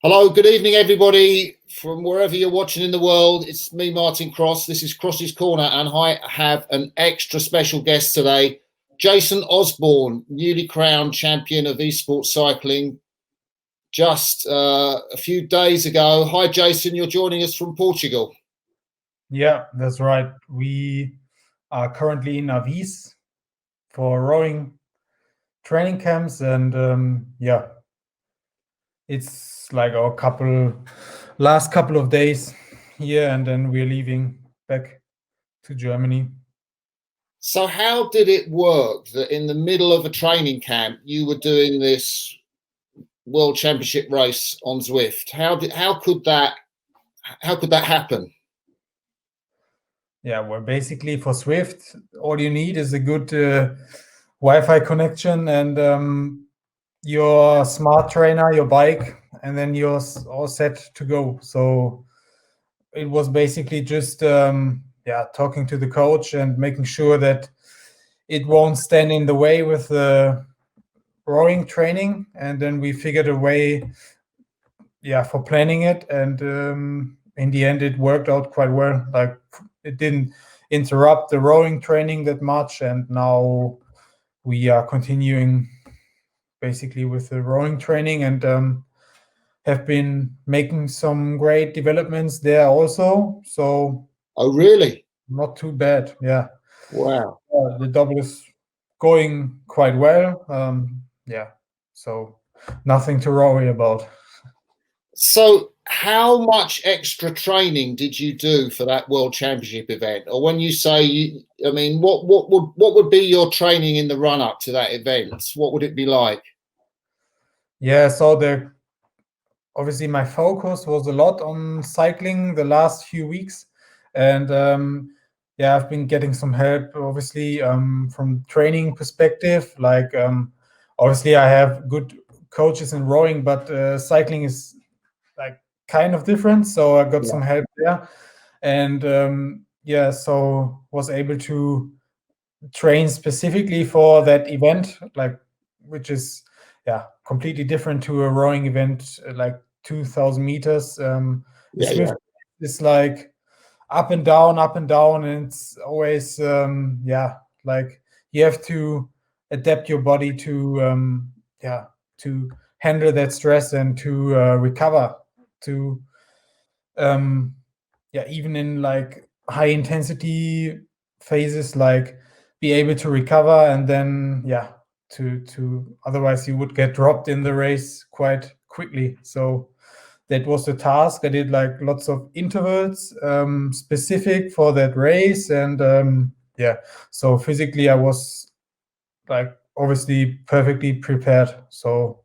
Hello, good evening, everybody, from wherever you're watching in the world. It's me, Martin Cross. This is Crossy's Corner, and I have an extra special guest today, Jason Osborne, newly crowned champion of esports cycling just a few days ago. Hi, Jason. You're joining us from Portugal. Yeah, that's right. We are currently in Avis for rowing training camps, and it's like our last couple of days here, and then we're leaving back to Germany. So how did it work that in the middle of a training camp you were doing this World Championship race on Zwift? How could that happen? Yeah, well, basically for Zwift, all you need is a good Wi-Fi connection and your smart trainer, your bike, and then you're all set to go. So it was basically just talking to the coach and making sure that it won't stand in the way with the rowing training, and then we figured a way for planning it, and in the end it worked out quite well. Like, it didn't interrupt the rowing training that much, and now we are continuing basically with the rowing training, and have been making some great developments there also. So, Oh, really? not too bad. Yeah. Wow. The double is going quite well. So nothing to worry about. So how much extra training did you do for that World Championship event? Or when you say what would be your training in the run up to that event? What would it be like? Yeah, so obviously my focus was a lot on cycling the last few weeks, and I've been getting some help, obviously, from training perspective. Like, obviously I have good coaches in rowing, but cycling is like kind of different, so I got some help there, and so was able to train specifically for that event, like, which is completely different to a rowing event, like 2,000 meters. Swift is like up and down, and it's always like you have to adapt your body to to handle that stress and to recover, to even in like high intensity phases, like be able to recover, and then to otherwise you would get dropped in the race quite quickly. So that was the task. I did like lots of intervals specific for that race, and so physically I was like obviously perfectly prepared. So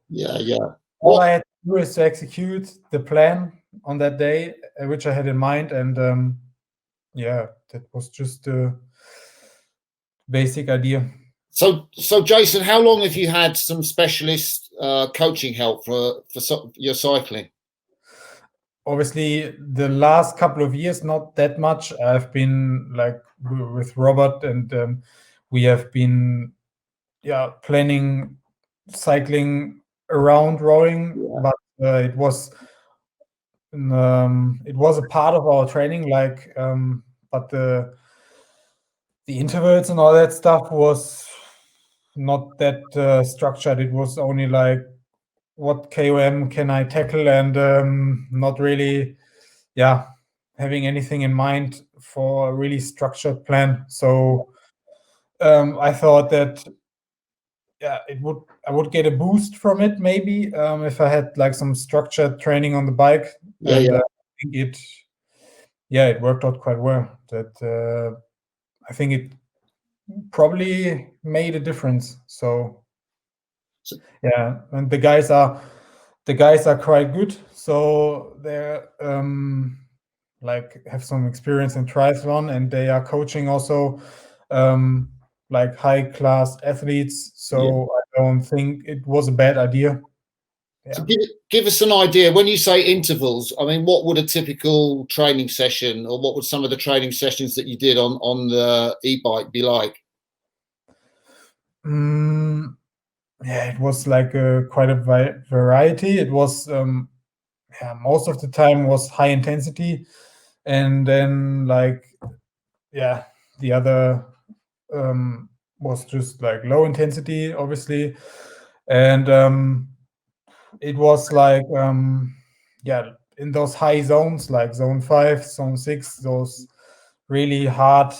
all I had to do is to execute the plan on that day, which I had in mind, and that was just the basic idea. So Jason, how long have you had some specialist coaching help for your cycling? Obviously, the last couple of years, not that much. I've been like with Robert, and we have been planning cycling around rowing, but it was a part of our training, like, but the intervals and all that stuff was not that structured. It was only like, what KOM can I tackle, and not really having anything in mind for a really structured plan. So I thought that I would get a boost from it, maybe, if I had like some structured training on the bike. I think it worked out quite well. That I think it probably made a difference. So and the guys are quite good. So they're like have some experience in triathlon, and they are coaching also like high class athletes. So I don't think it was a bad idea. So give us an idea. When you say intervals, I mean, what would a typical training session, or what would some of the training sessions that you did on the e-bike be like? It was like quite a variety. It was most of the time was high intensity, and then the other was just like low intensity, obviously, and it was like in those high zones like zone 5, zone 6, those really hard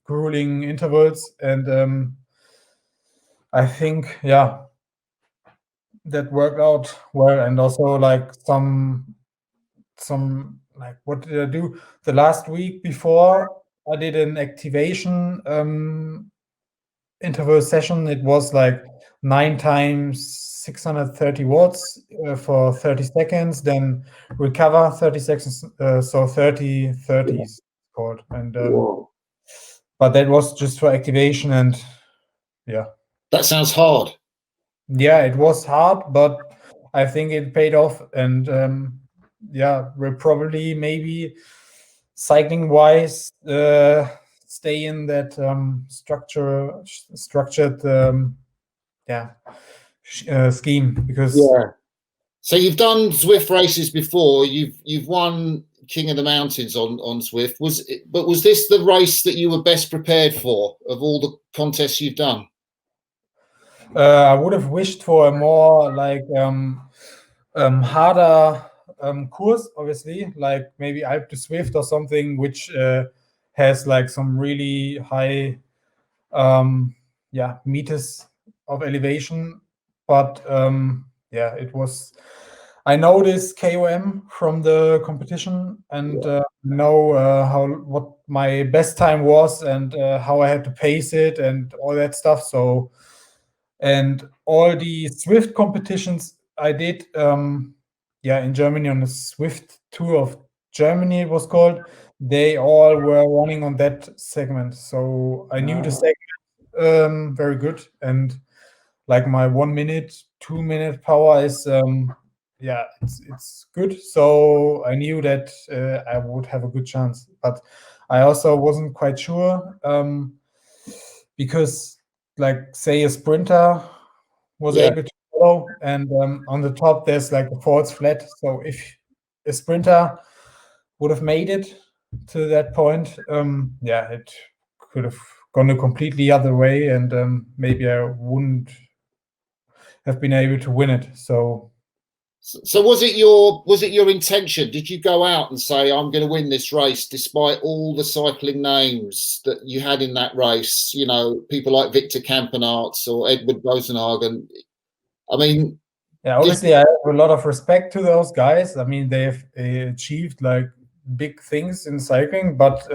grueling intervals, and I think that worked out well. And also like some like, what did I do the last week before? I did an activation interval session. It was like 9 times 630 watts for 30 seconds, then recover 30 seconds, so 30 30s called. And but that was just for activation, and that sounds hard. It was hard, but I think it paid off. And we'll probably maybe cycling wise stay in that structured scheme, because So you've done Zwift races before. You've won King of the Mountains on Zwift. Was this the race that you were best prepared for of all the contests you've done? I would have wished for a more like harder course, obviously, like maybe Alpe to Zwift or something, which has like some really high meters of elevation. But it was, I know this KOM from the competition, and know what my best time was, and how I had to pace it and all that stuff. So, and all the Zwift competitions I did in Germany on the Zwift Tour of Germany, it was called, they all were running on that segment. So I knew the segment very good, and like my 1 minute, 2 minute power is it's good. So I knew that I would have a good chance, but I also wasn't quite sure because, like, say a sprinter was able to follow, and on the top there's like a false flat. So if a sprinter would have made it to that point, it could have gone a completely other way, and maybe I wouldn't have been able to win it. So was it your intention? Did you go out and say, I'm going to win this race, despite all the cycling names that you had in that race? You know, people like Victor Kampenaerts or Edward Bosenhagen. I mean, obviously I have a lot of respect to those guys. I mean, they've achieved like big things in cycling, but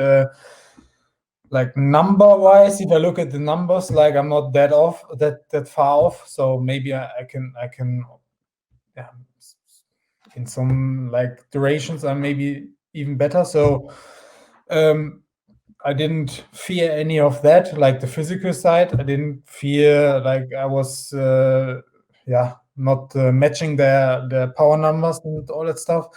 like number wise, if I look at the numbers, like I'm not that far off. So maybe I can in some like durations I'm maybe even better. So I didn't fear any of that, like the physical side. I didn't fear like I was not matching their power numbers and all that stuff.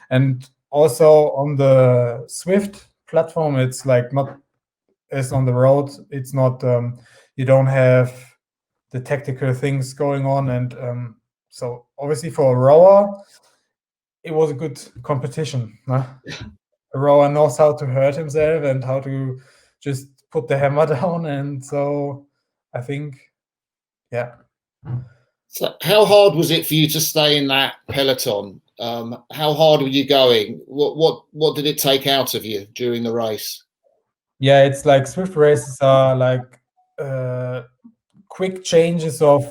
And also on the Zwift platform, it's like not as on the road. It's not you don't have the tactical things going on, and so obviously for a rower it was a good competition. A rower knows how to hurt himself and how to just put the hammer down, and so I think So how hard was it for you to stay in that peloton? How hard were you going? What did it take out of you during the race? It's like Zwift races are like quick changes of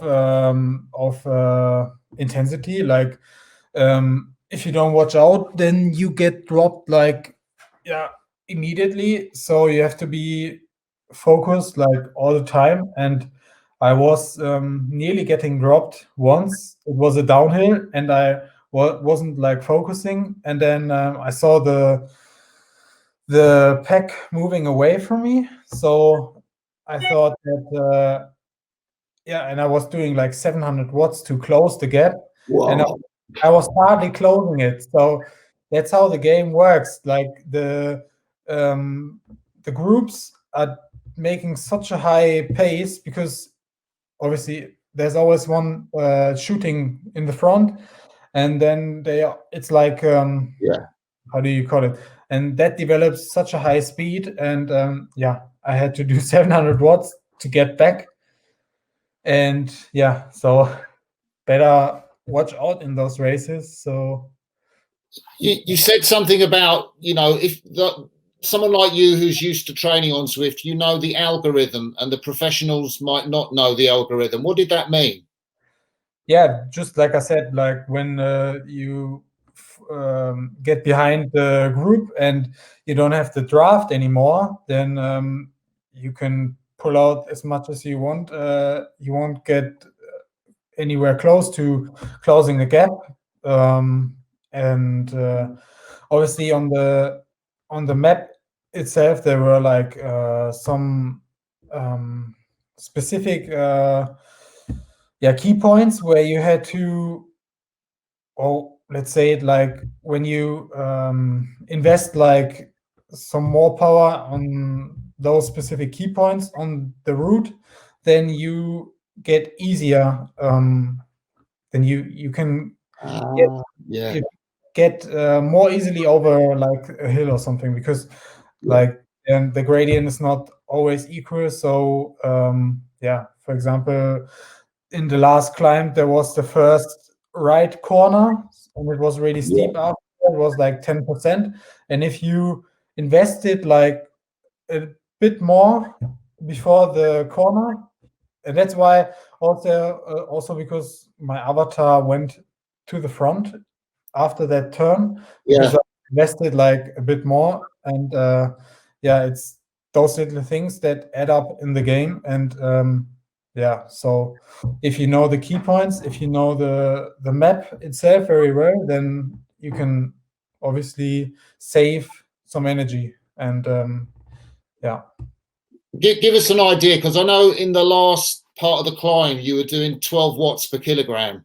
intensity. Like if you don't watch out, then you get dropped like immediately. So you have to be focused like all the time. And I was nearly getting dropped once. It was a downhill, and I wasn't like focusing. And then I saw the pack moving away from me. So I thought that and I was doing like 700 watts to close the gap. Wow. And I was hardly closing it. So that's how the game works. Like the groups are making such a high pace, because obviously there's always one shooting in the front, and then it's like how do you call it? And that develops such a high speed, and I had to do 700 watts to get back, and so better watch out in those races. So you said something about, if someone like you who's used to training on Zwift, the algorithm, and the professionals might not know the algorithm. What did that mean? Yeah, just like I said, like when you get behind the group and you don't have the draft anymore, then you can pull out as much as you want. You won't get anywhere close to closing the gap. And obviously on the map itself, there were like some specific key points where you had to, let's say it like when you invest like some more power on those specific key points on the route, then you get easier. Then you can get more easily over like a hill or something, because like and the gradient is not always equal. So for example, in the last climb there was the first right corner, and it was really steep. After it was like 10%, and if you invested like a bit more before the corner, and that's why also because my avatar went to the front after that turn, because I invested like a bit more. And it's those little things that add up in the game. And so if you know the key points, if you know the map itself very well, then you can obviously save some energy. And give us an idea, because I know in the last part of the climb you were doing 12 watts per kilogram.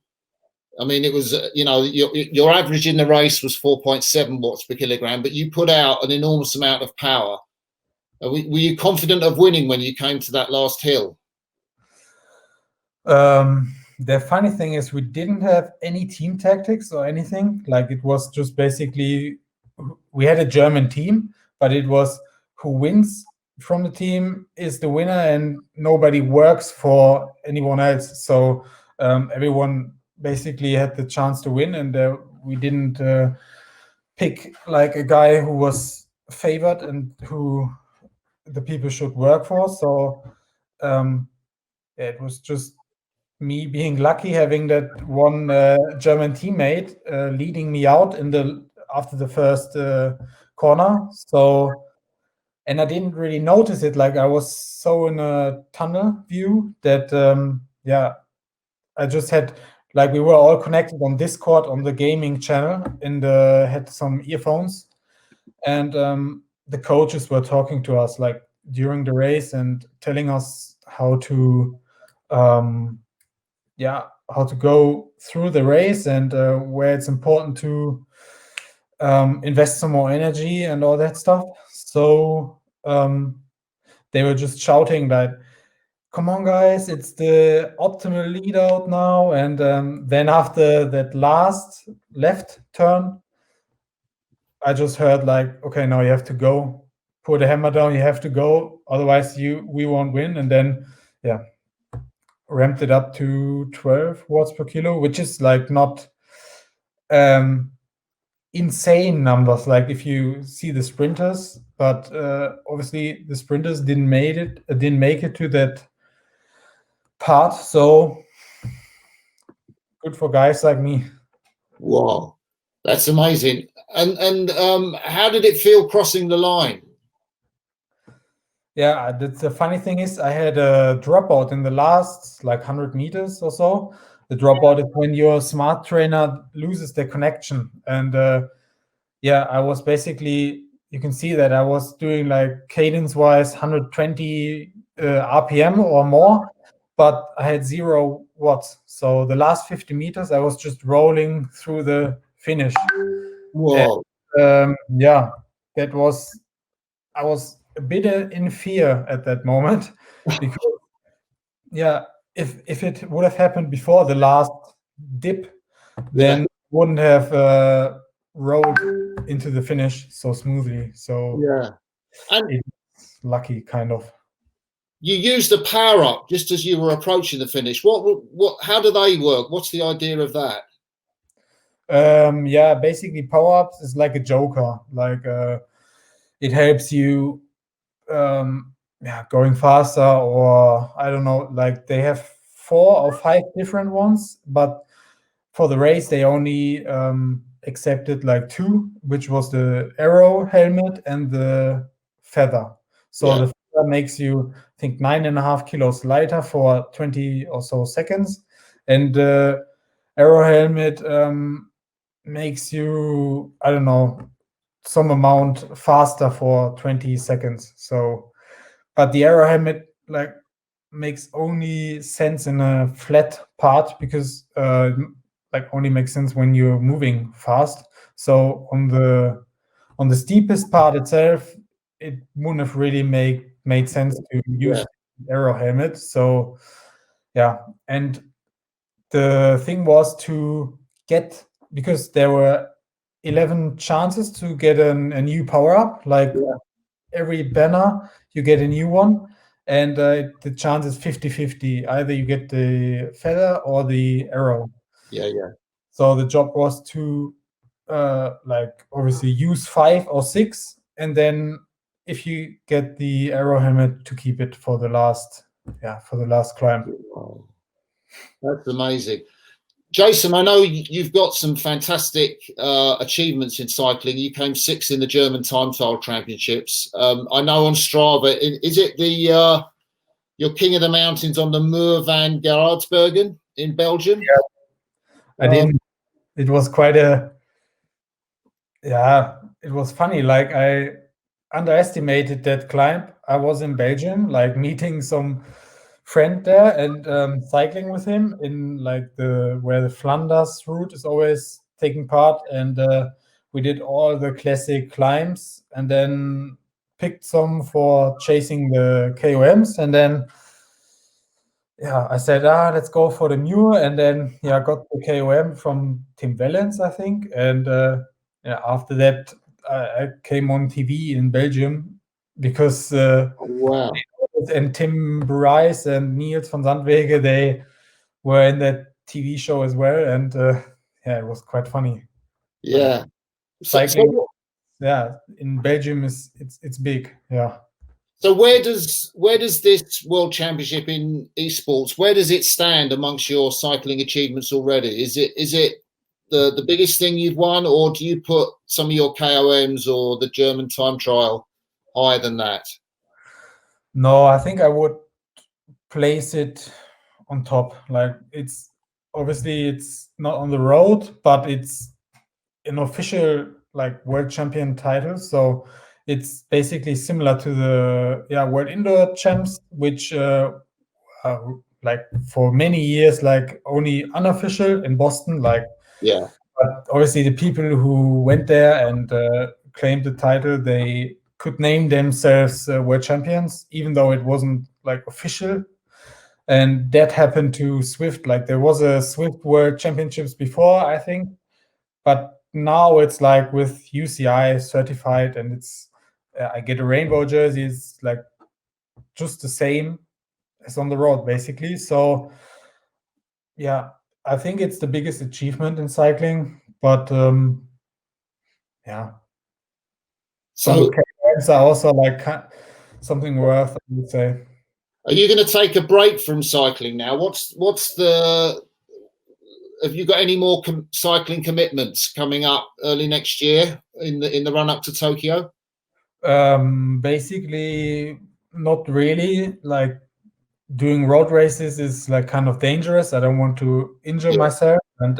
I mean, it was, your average in the race was 4.7 watts per kilogram, but you put out an enormous amount of power. Were you confident of winning when you came to that last hill? The funny thing is we didn't have any team tactics or anything. Like, it was just basically, we had a German team, but it was who wins from the team is the winner, and nobody works for anyone else. So everyone basically had the chance to win, and we didn't pick like a guy who was favored and who the people should work for. So it was just me being lucky, having that one German teammate leading me out after the first corner. So, and I didn't really notice it. Like, I was so in a tunnel view that I just had, like, we were all connected on Discord on the gaming channel, and had some earphones, and the coaches were talking to us like during the race and telling us how to go through the race, and where it's important to invest some more energy and all that stuff. So they were just shouting that, come on guys, it's the optimal lead out now. And then after that last left turn, I just heard like, okay, now you have to go, put a hammer down, you have to go, otherwise we won't win. And then ramped it up to 12 watts per kilo, which is like not insane numbers, like if you see the sprinters, but obviously the sprinters didn't make it to that part. So good for guys like me. Wow, that's amazing. And how did it feel crossing the line? Yeah, the funny thing is I had a dropout in the last like 100 meters or so. The dropout is when your smart trainer loses the connection. And I was basically, you can see that I was doing like cadence wise 120 RPM or more, but I had 0 watts. So the last 50 meters I was just rolling through the finish. Whoa. And, I was a bit in fear at that moment, because if it would have happened before the last dip, then wouldn't have rolled into the finish so smoothly. So yeah. And it's lucky, kind of. you used the power up just as you were approaching the finish. How do they work? What's the idea of that? Yeah, basically power ups is like a joker. Like it helps you going faster, or I don't know, like they have 4 or 5 different ones, but for the race they only accepted like 2, which was the arrow helmet and the feather. So the feather makes you, I think, 9.5 kilos lighter for 20 or so seconds, and the arrow helmet makes you, I don't know, some amount faster for 20 seconds. So, but the arrow helmet like makes only sense in a flat part, because like only makes sense when you're moving fast. So on the steepest part itself, it wouldn't have really made sense to use the arrow helmet. So yeah, and the thing was to get, because there were 11 chances to get a new power up. Like every banner, you get a new one, and the chance is 50-50. Either you get the feather or the arrow. Yeah. So the job was to like obviously use 5 or 6, and then if you get the arrow helmet, to keep it for the last climb. Wow. That's amazing. Jason, I know you've got some fantastic achievements in cycling. You came 6th in the German Time Trial Championships. I know on Strava, is it you're king of the mountains on the Muur van Geraardsbergen in Belgium? Yeah. I didn't. It was quite it was funny. Like I underestimated that climb. I was in Belgium, like meeting some friend there and cycling with him in like where the Flanders route is always taking part, and we did all the classic climbs, and then picked some for chasing the KOMs, and then I said, let's go for the Muur, and then got the KOM from Tim Wellens, I think, and after that I came on TV in Belgium, because wow. and Tim Bryce and Niels van Zandwege, they were in that TV show as well, and it was quite funny. Yeah. Cycling, in Belgium it's big. Yeah. So where does this World Championship in Esports, where does it stand amongst your cycling achievements already? Is it the biggest thing you've won, or do you put some of your KOMs or the German time trial higher than that? No, I think I would place it on top. Like it's not on the road, but it's an official like world champion title. So it's basically similar to the world indoor champs, which like for many years, like only unofficial in Boston. Like but obviously the people who went there and claimed the title, they could name themselves world champions, even though it wasn't like official. And that happened to Zwift. Like there was a Zwift World Championships before, I think, but now it's like with UCI certified, and it's I get a rainbow jersey. It's like just the same as on the road, basically. So I think it's the biggest achievement in cycling. But so KOMs are also like something worth, I would say. Are you going to take a break from cycling now? Have you got any more cycling commitments coming up early next year in the run up to Tokyo? Basically, not really. Like doing road races is like kind of dangerous. I don't want to injure myself, and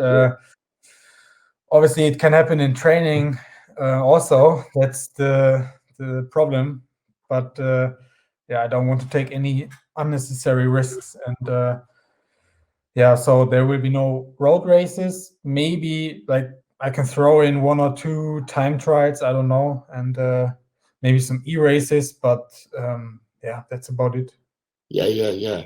obviously it can happen in training. Also, that's the problem. But I don't want to take any unnecessary risks, and so there will be no road races. Maybe like I can throw in 1 or 2 time trials, I don't know, and maybe some e-races, but that's about it. Yeah.